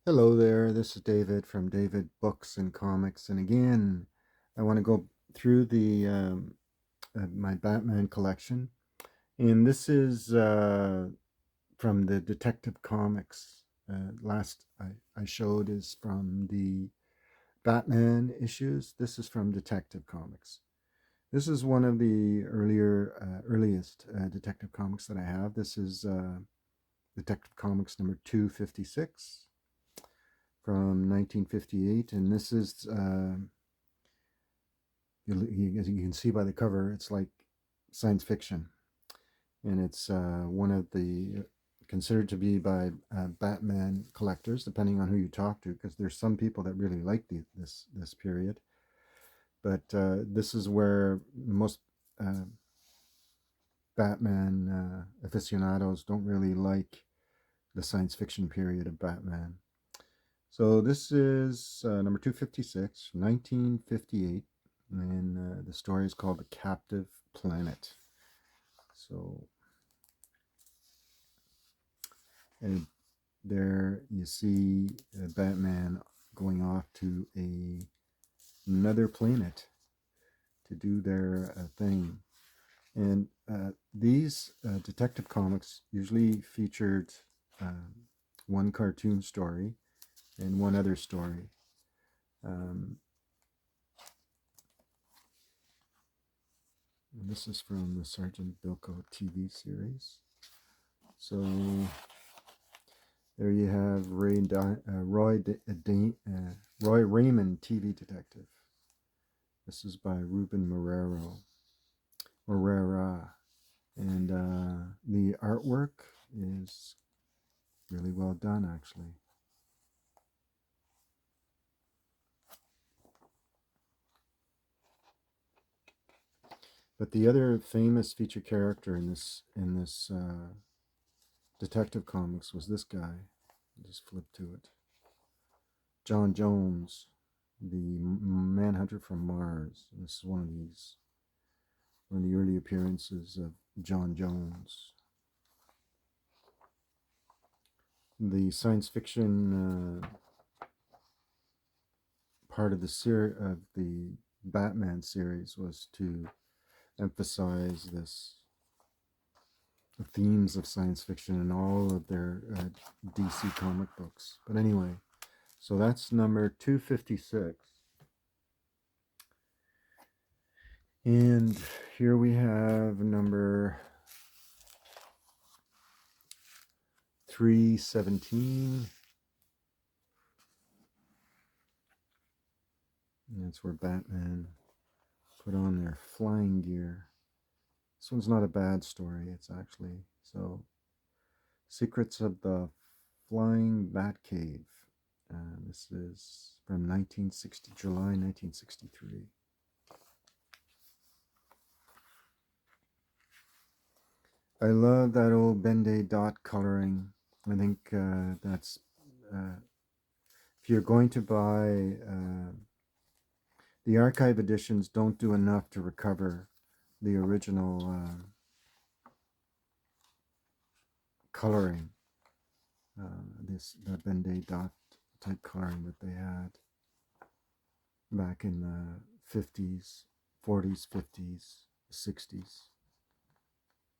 Hello there, this is David from David Books and Comics, and again, I want to go through the my Batman collection, and this is from the Detective Comics. Last I showed is from the Batman issues. This is from Detective Comics. This is one of the earliest Detective Comics that I have. This is Detective Comics number 256 from 1958, and this is as you can see by the cover, it's like science fiction, and it's one of the considered to be by Batman collectors, depending on who you talk to, because there's some people that really like this period, but this is where most uh, Batman aficionados don't really like the science fiction period of Batman. So this is number 256, 1958, and the story is called The Captive Planet. So and there you see Batman going off to another planet to do their thing. And these detective comics usually featured one cartoon story and one other story. Um, and this is from the Sergeant Bilko TV series. So there you have Roy Raymond TV Detective. This is by Ruben Morera, and the artwork is really well done, actually. But the other famous feature character in this Detective Comics was this guy. Just flip to it. John Jones, the Manhunter from Mars. This is one of the early appearances of John Jones. The science fiction part of the Batman series was to emphasize this the themes of science fiction in all of their DC comic books. But anyway, so that's number 256. And here we have number 317. And that's where Batman put on their flying gear. This one's not a bad story. It's actually so Secrets of the Flying Batcave. This is from 1960, July 1963. I love that old Ben-Day dot coloring. I think that's uh, if you're going to buy the archive editions, don't do enough to recover the original coloring. The Ben-Day dot type coloring that they had back in the 50s, 40s, 50s, 60s.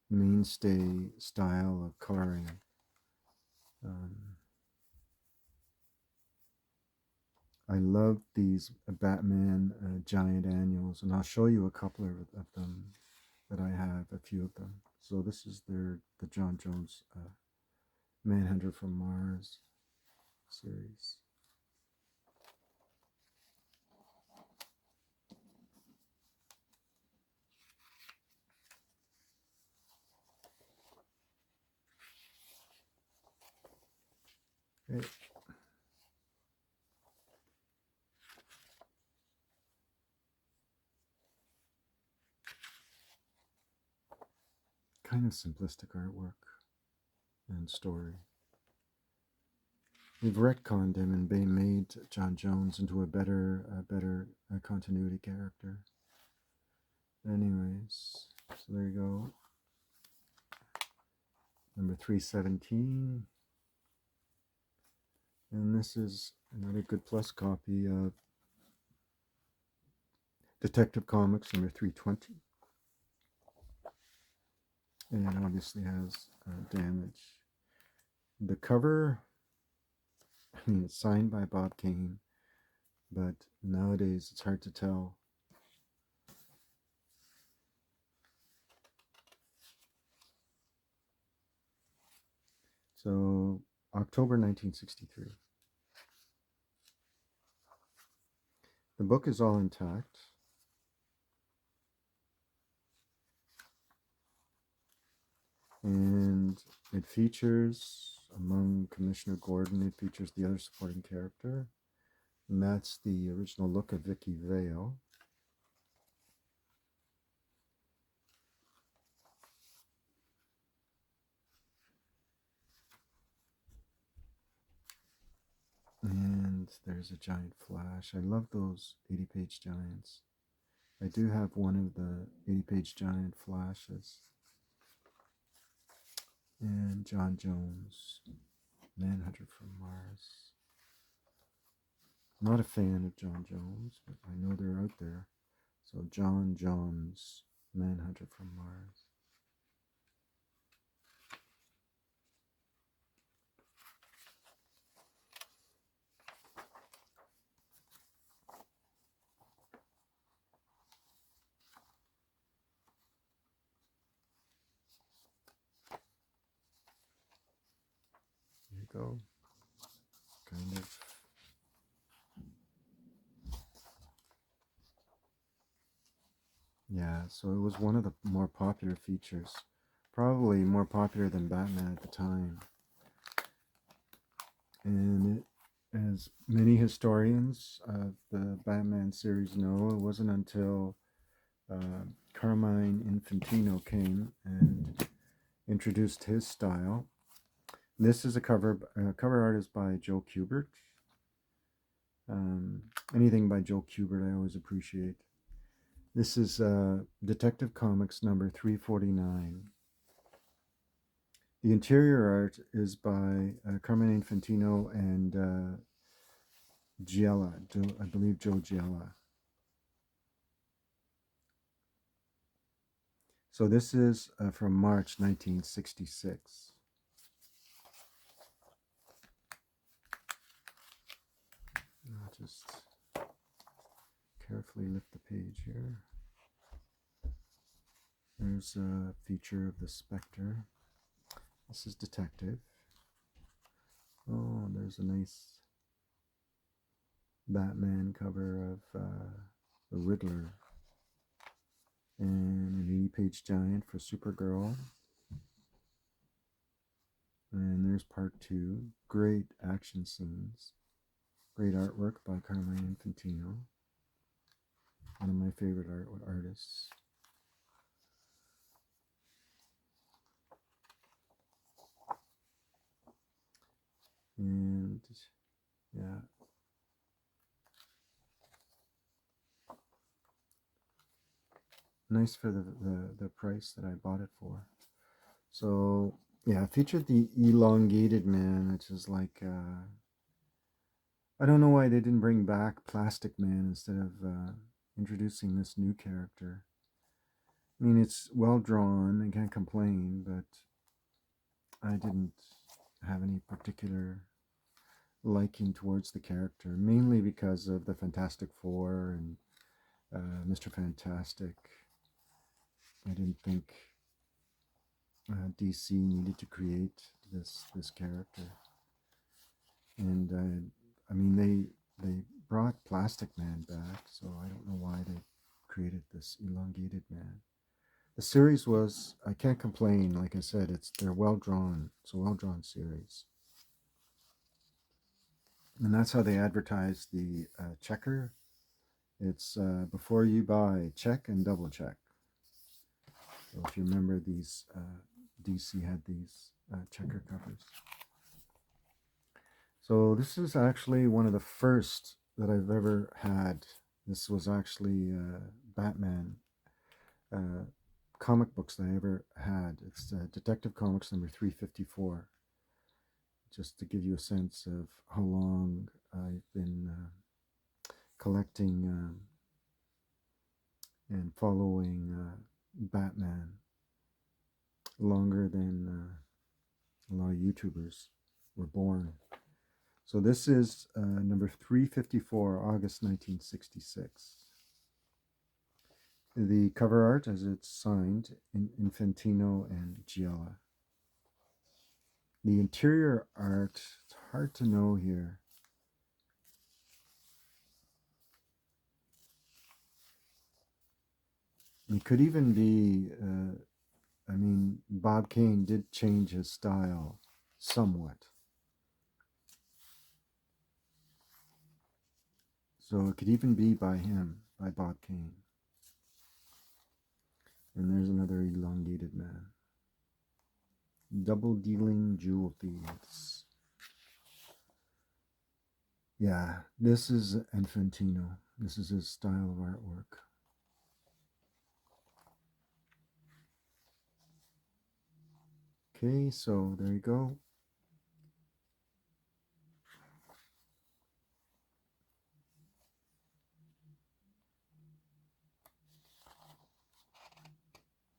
Mainstay style of coloring. Um, I love these Batman giant annuals, and I'll show you a couple of them that I have, a few of them. So this is the John Jones Manhunter from Mars series. It, kind of simplistic artwork and story. They've retconned him and they made John Jones into a better continuity character. Anyways, so there you go. Number 317. And this is another good plus copy of Detective Comics number 320. And it obviously has damage. The cover, I mean, it's signed by Bob Kane, but nowadays it's hard to tell. So, October 1963. The book is all intact. And it features, among Commissioner Gordon, it features the other supporting character. And that's the original look of Vicky Vale. And there's a giant flash. I love those 80-page giants. I do have one of the 80-page giant flashes. And John Jones, Manhunter from Mars. I'm not a fan of John Jones, but I know they're out there. So John Jones, Manhunter from Mars. Here you go. Kind of. Yeah, so it was one of the more popular features. Probably more popular than Batman at the time. And it, as many historians of the Batman series know, it wasn't until Carmine Infantino came and introduced his style. This is a cover art is by Joe Kubert. Anything by Joe Kubert I always appreciate. This is Detective Comics number 349. The interior art is by Carmine Infantino and Giella, I believe Joe Giella. So this is from March 1966. I'll just carefully lift the page here. There's a feature of the Spectre. This is Detective. Oh, there's a nice Batman cover of the Riddler. And an 80-page giant for Supergirl. And there's part 2. Great action scenes. Great artwork by Carmine Infantino. One of my favorite artists. And yeah. Nice for the price that I bought it for. So yeah, it featured the elongated man, which is like I don't know why they didn't bring back Plastic Man instead of introducing this new character. I mean, it's well drawn, I can't complain, but I didn't have any particular liking towards the character, mainly because of the Fantastic Four and Mr. Fantastic. I didn't think DC needed to create this character, and I mean they brought Plastic Man back, so I don't know why they created this elongated man. The series was, I can't complain. Like I said, they're well drawn. It's a well drawn series, and that's how they advertise the checker. It's before you buy, check and double check. So if you remember, these DC had these checker covers. So this is actually one of the first that I've ever had. This was actually Batman comic books that I ever had. It's Detective Comics number 354. just to give you a sense of how long I've been collecting and following Batman, longer than a lot of YouTubers were born. So this is number 354, August 1966. The cover art, as it's signed, Infantino and Giella. The interior art, it's hard to know here. It could even be, I mean, Bob Kane did change his style somewhat. So it could even be by him, by Bob Kane. And there's another elongated man. Double dealing jewel thieves. Yeah, this is Infantino. This is his style of artwork. Okay, so there you go.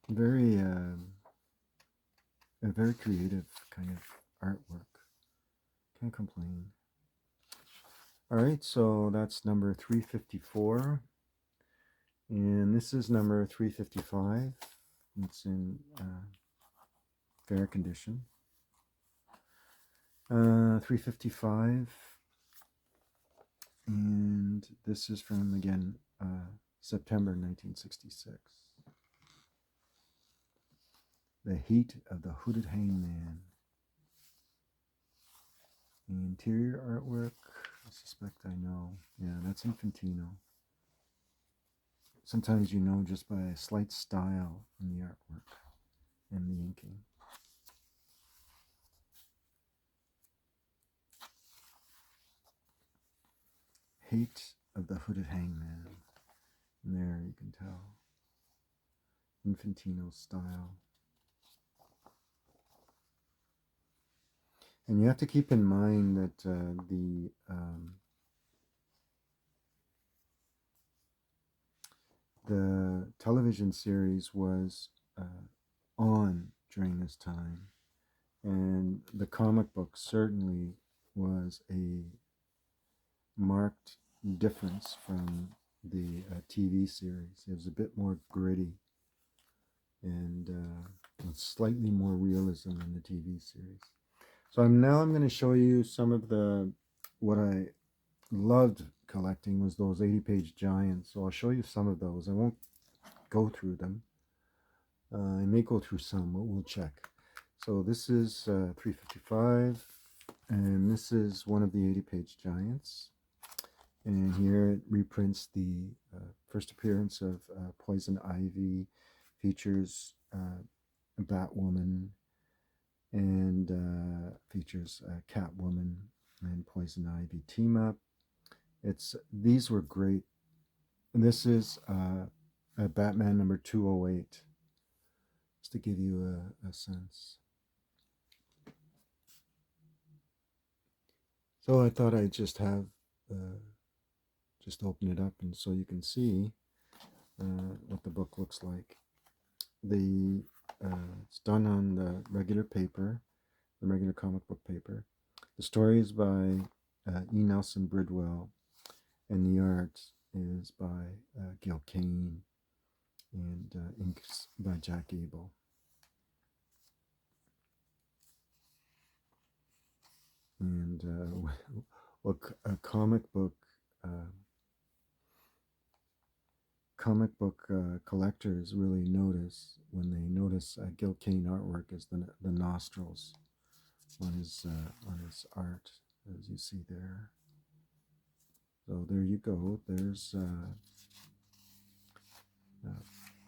Very, a very creative kind of artwork. Can't complain. All right, so that's number 354. And this is number 355. It's in fair condition. 355. And this is from, again, September 1966. The Heat of the Hooded Hangman. The interior artwork, I suspect I know. Yeah, that's Infantino. Sometimes you know just by a slight style in the artwork and the inking. Hate of the Hooded Hangman. And there you can tell Infantino's style. And you have to keep in mind that the television series was on during this time, and the comic book certainly was a marked difference from the TV series. It was a bit more gritty and slightly more realism in the TV series. So I'm going to show you some of what I loved collecting was those 80-page giants. So I'll show you some of those. I won't go through them. I may go through some, but we'll check. So this is 355, and this is one of the 80-page giants. And here it reprints the first appearance of Poison Ivy, features a Batwoman, and features Catwoman and Poison Ivy team up. These were great. And this is a Batman number 208, just to give you a sense. So I thought I'd just have just open it up and so you can see what the book looks like. It's done on the regular paper, the regular comic book paper. The story is by E. Nelson Bridwell, and the art is by Gil Kane, and inks by Jack Abel. And what a comic book collectors really notice when they notice Gil Kane artwork is the nostrils on his art, as you see there. So there you go. There's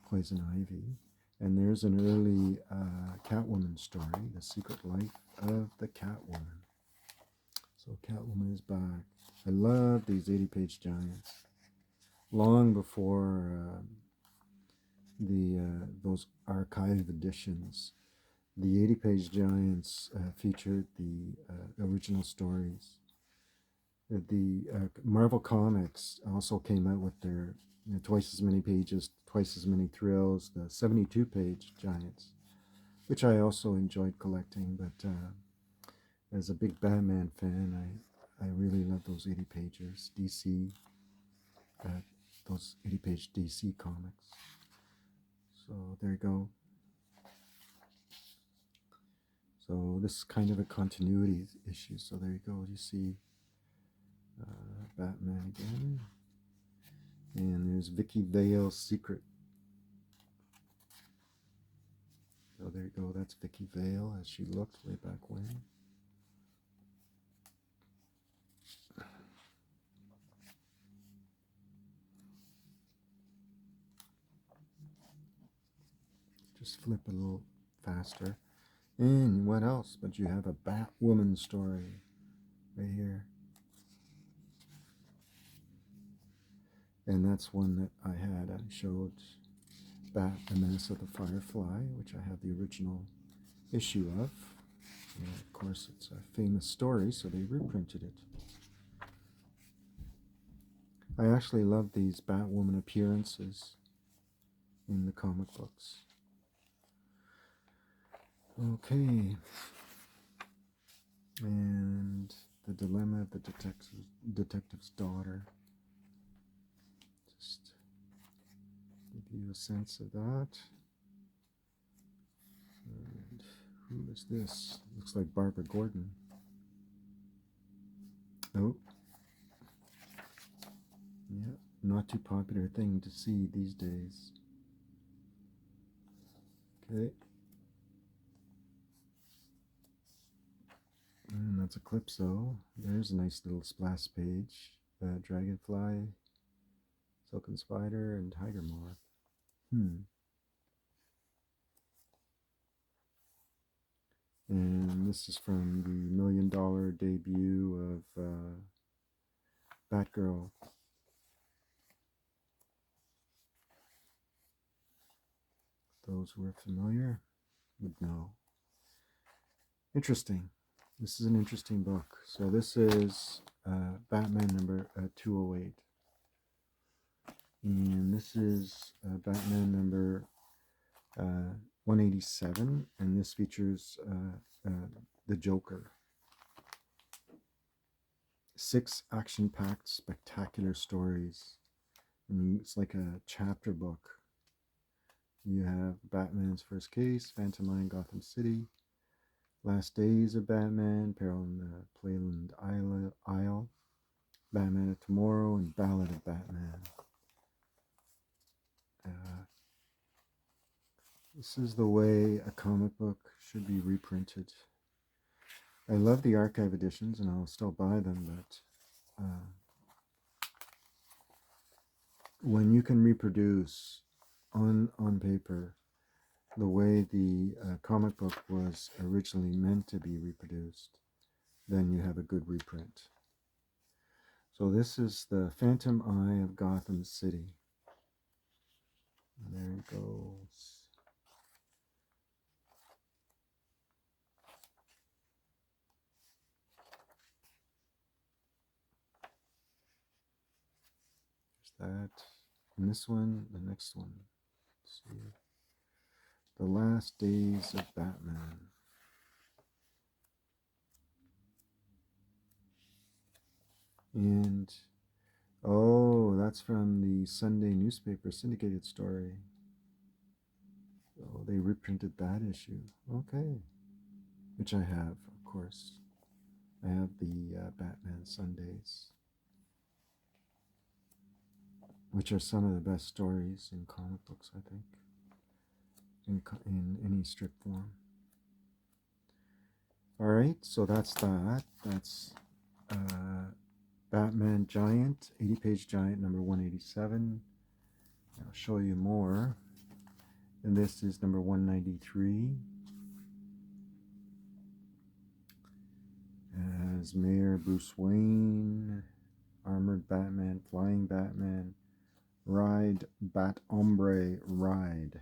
Poison Ivy, and there's an early Catwoman story, The Secret Life of the Catwoman. So Catwoman is back. I love these 80-page giants. Long before those archive editions The 80-page Giants featured the original stories. The Marvel Comics also came out with their twice as many pages, twice as many thrills, the 72-page Giants, which I also enjoyed collecting. But as a big Batman fan, I really love those 80 pages, DC, uh, those 80-page DC comics. So there you go. So this is kind of a continuity issue. So there you go. You see Batman again. And there's Vicky Vale's Secret. So there you go. That's Vicky Vale as she looked way back when. Just flip a little faster. And what else? But you have a Batwoman story right here. And that's one that I had. I showed Bat, The Menace of the Firefly, which I have the original issue of. And of course, it's a famous story, so they reprinted it. I actually love these Batwoman appearances in the comic books. Okay. And the dilemma of the detective's daughter. Just give you a sense of that. And who is this? Looks like Barbara Gordon. Oh. Yeah, not too popular thing to see these days. Okay. And that's Eclipso. There's a nice little splash page. Dragonfly, Silken Spider, and Tiger Moth. And this is from the $1 Million debut of Batgirl. Those who are familiar would know. Interesting. This is an interesting book. So this is Batman number 208. And this is Batman number 187. And this features the Joker. 6 action-packed, spectacular stories. And it's like a chapter book. You have Batman's First Case, Phantom Line, Gotham City, Last Days of Batman, Peril in the Playland Isle, Batman of Tomorrow, and Ballad of Batman. This is the way a comic book should be reprinted. I love the archive editions, and I'll still buy them, but when you can reproduce on paper the way the comic book was originally meant to be reproduced, then you have a good reprint. So this is the Phantom Eye of Gotham City. And there it goes. There's that. And this one, the next one. Let's see. The Last Days of Batman. And, oh, that's from the Sunday newspaper syndicated story. So they reprinted that issue. Okay. Which I have, of course. I have the Batman Sundays, which are some of the best stories in comic books, I think, in any strip form. All right, so that's that. That's Batman Giant, 80-page Giant number 187. I'll show you more. And this is number 193. As Mayor Bruce Wayne, Armored Batman, Flying Batman, Ride, Bat Ombre, Ride.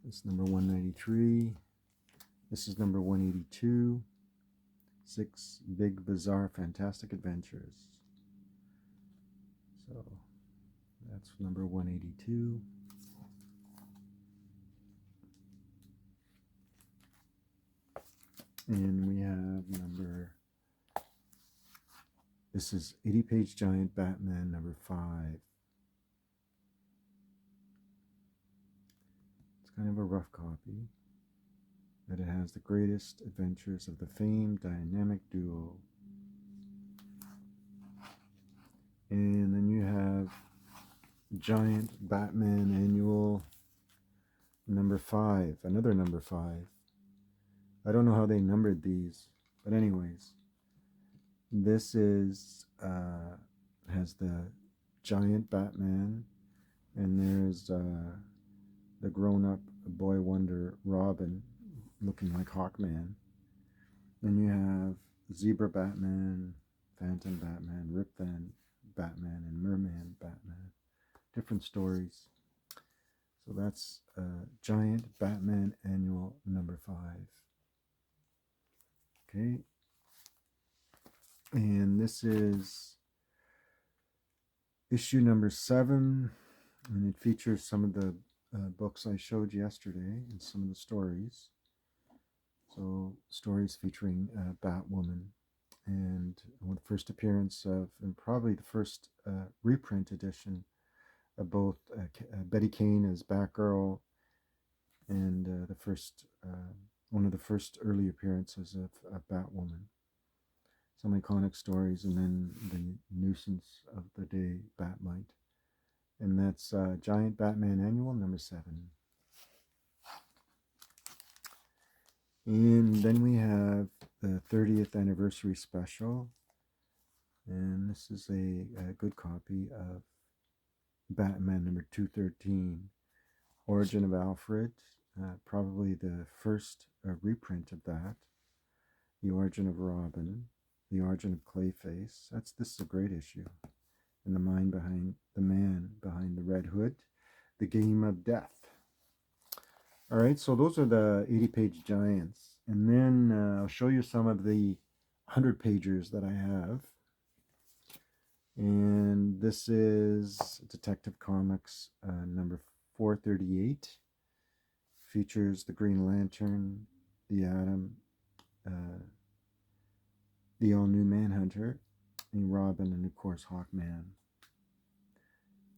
This is number 193. This is number 182. 6 Big Bizarre Fantastic Adventures. So that's number 182. And we have this is 80-page giant Batman number 5. It's kind of a rough copy, but it has the greatest adventures of the famed dynamic duo. And then you have Giant Batman Annual number 5, another number 5. I don't know how they numbered these, but anyways, this is has the giant Batman, and there's the grown-up boy wonder Robin looking like Hawkman. Then you have Zebra Batman, Phantom Batman, Rip Van Batman, and Merman Batman. Different stories. So that's Giant Batman Annual number 5. Okay. And this is issue number 7, and it features some of the books I showed yesterday and some of the stories. So stories featuring Batwoman, and the first appearance of, and probably the first reprint edition of both Betty Kane as Batgirl, and the first one of the first early appearances of Batwoman. Some iconic stories, and then the nuisance of the day, Batmite. And that's Giant Batman Annual number 7. And then we have the 30th anniversary special, and this is a good copy of Batman number 213, Origin of Alfred, probably the first reprint of that. The Origin of Robin, The Origin of Clayface. This is a great issue. And the man behind the Red Hood, The Game of Death. All right, so those are the 80-page giants. And then I'll show you some of the 100-pagers that I have. And this is Detective Comics number 438. Features the Green Lantern, the Atom, the all-new Manhunter, and Robin, and of course Hawkman.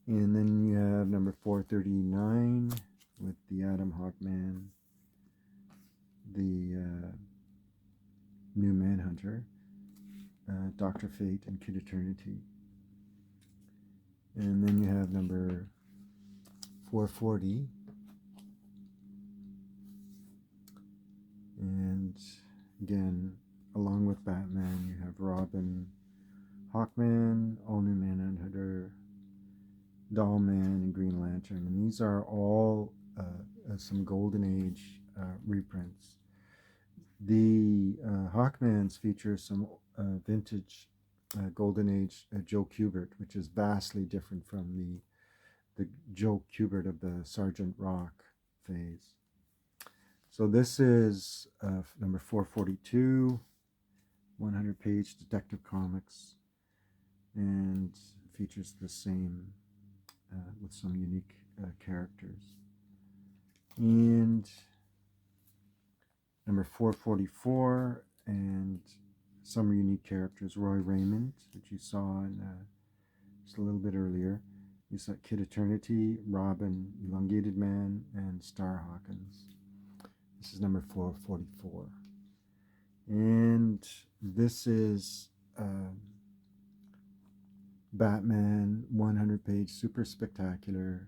And then you have number 439 with the Atom, Hawkman, the new Manhunter, Dr. Fate, and Kid Eternity. And then you have number 440. And again, along with Batman, you have Robin, Hawkman, All New Manhunter, Dollman, and Green Lantern. And these are all some Golden Age reprints. The Hawkmans feature some vintage Golden Age Joe Kubert, which is vastly different from the Joe Kubert of the Sergeant Rock phase. So this is number 442, 100-page Detective Comics, and features the same with some unique characters. And number 444, and some unique characters. Roy Raymond, which you saw in just a little bit earlier. You saw Kid Eternity, Robin, Elongated Man, and Star Hawkins. This is number 444. And this is Batman 100-page super spectacular.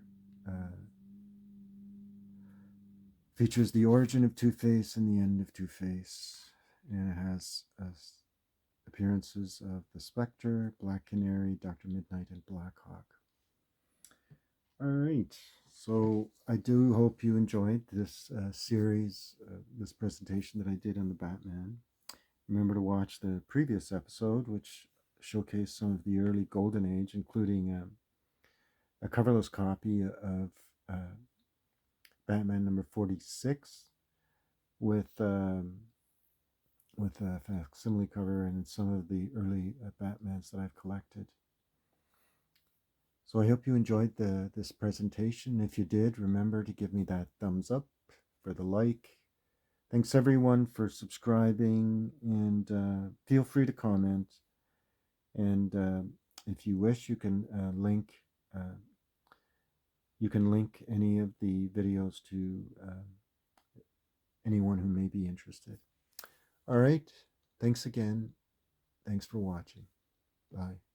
Features the origin of Two-Face and the end of Two-Face. And it has appearances of the Spectre, Black Canary, Dr. Midnight, and Blackhawk. All right, so I do hope you enjoyed this series, this presentation that I did on the Batman. Remember to watch the previous episode, which showcased some of the early Golden Age, including a coverless copy of Batman number 46 with a facsimile cover and some of the early Batmans that I've collected. So I hope you enjoyed this presentation. If you did, remember to give me that thumbs up for the like. Thanks everyone for subscribing, and feel free to comment. And if you wish, you can link any of the videos to anyone who may be interested. All right. Thanks again. Thanks for watching. Bye.